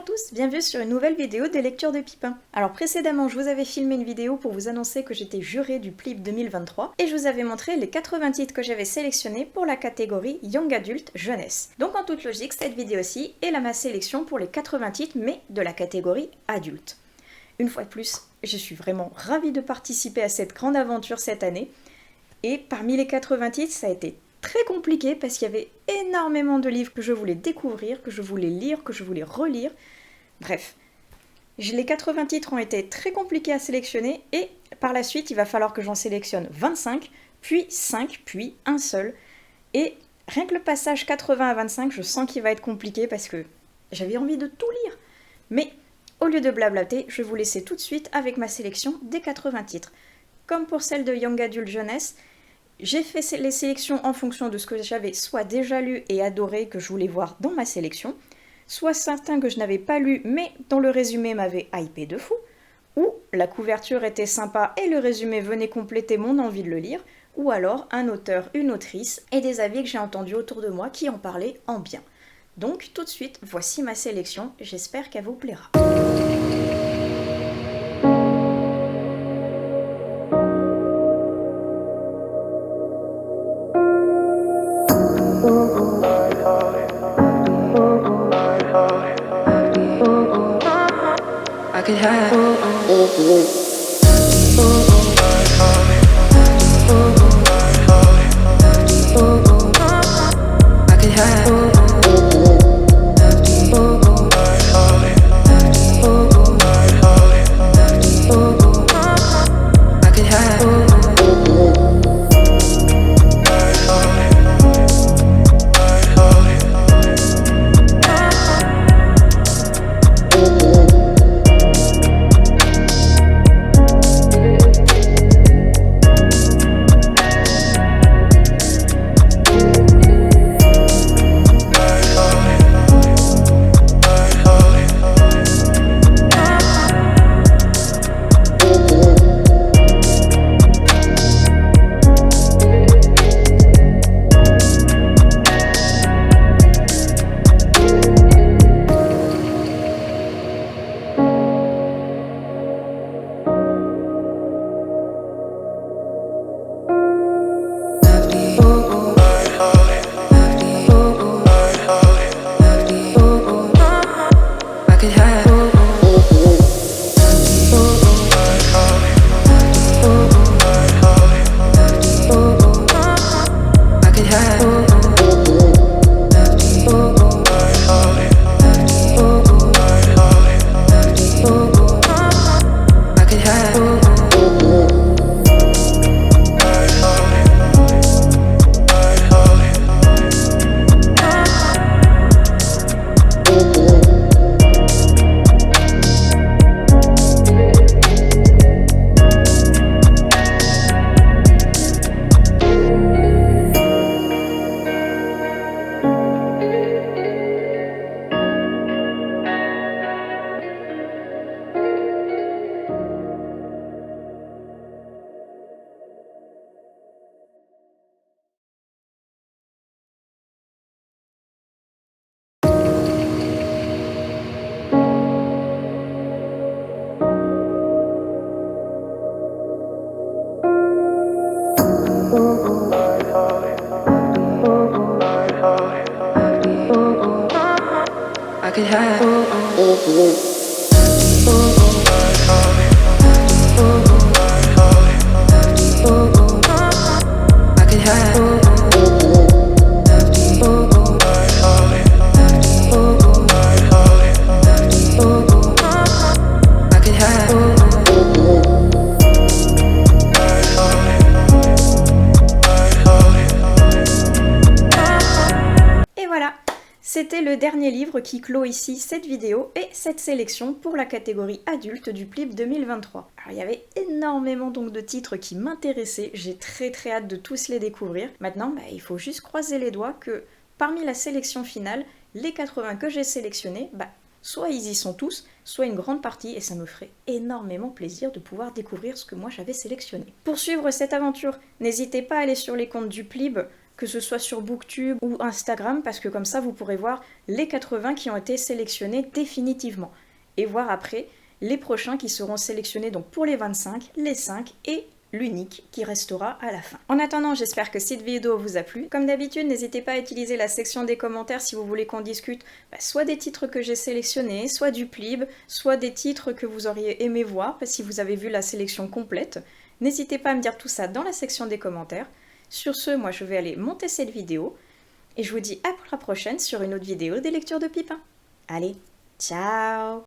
à tous, bienvenue sur une nouvelle vidéo des lectures de Pipin. Alors précédemment, je vous avais filmé une vidéo pour vous annoncer que j'étais jurée du PLIB 2023 et je vous avais montré les 80 titres que j'avais sélectionnés pour la catégorie Young Adult Jeunesse. Donc en toute logique, cette vidéo-ci est ma sélection pour les 80 titres mais de la catégorie adulte. Une fois de plus, je suis vraiment ravie de participer à cette grande aventure cette année et parmi les 80 titres, ça a été très compliqué parce qu'il y avait énormément de livres que je voulais découvrir, que je voulais lire, que je voulais relire. Bref, les 80 titres ont été très compliqués à sélectionner et par la suite, il va falloir que j'en sélectionne 25, puis 5, puis un seul. Et rien que le passage 80 à 25, je sens qu'il va être compliqué parce que j'avais envie de tout lire. Mais au lieu de blablater, je vais vous laisser tout de suite avec ma sélection des 80 titres. Comme pour celle de Young Adult Jeunesse, j'ai fait les sélections en fonction de ce que j'avais soit déjà lu et adoré que je voulais voir dans ma sélection, soit certains que je n'avais pas lus mais dont le résumé m'avait hypé de fou, ou la couverture était sympa et le résumé venait compléter mon envie de le lire, ou alors un auteur, une autrice et des avis que j'ai entendus autour de moi qui en parlaient en bien. Donc tout de suite, voici ma sélection, j'espère qu'elle vous plaira. I could have I could have C'était le dernier livre qui clôt ici cette vidéo et cette sélection pour la catégorie adulte du PLIB 2023. Alors il y avait énormément donc de titres qui m'intéressaient, j'ai très hâte de tous les découvrir. Maintenant, il faut juste croiser les doigts que parmi la sélection finale, les 80 que j'ai sélectionnés, soit ils y sont tous, soit une grande partie, et ça me ferait énormément plaisir de pouvoir découvrir ce que moi j'avais sélectionné. Pour suivre cette aventure, n'hésitez pas à aller sur les comptes du PLIB, que ce soit sur Booktube ou Instagram, parce que comme ça vous pourrez voir les 80 qui ont été sélectionnés définitivement. Et voir après les prochains qui seront sélectionnés donc pour les 25, les 5 et l'unique qui restera à la fin. En attendant, j'espère que cette vidéo vous a plu. Comme d'habitude, n'hésitez pas à utiliser la section des commentaires si vous voulez qu'on discute soit des titres que j'ai sélectionnés, soit du plib, soit des titres que vous auriez aimé voir, si vous avez vu la sélection complète. N'hésitez pas à me dire tout ça dans la section des commentaires. Sur ce, moi je vais aller monter cette vidéo, et je vous dis à la prochaine sur une autre vidéo des lectures de Pipin. Allez, ciao!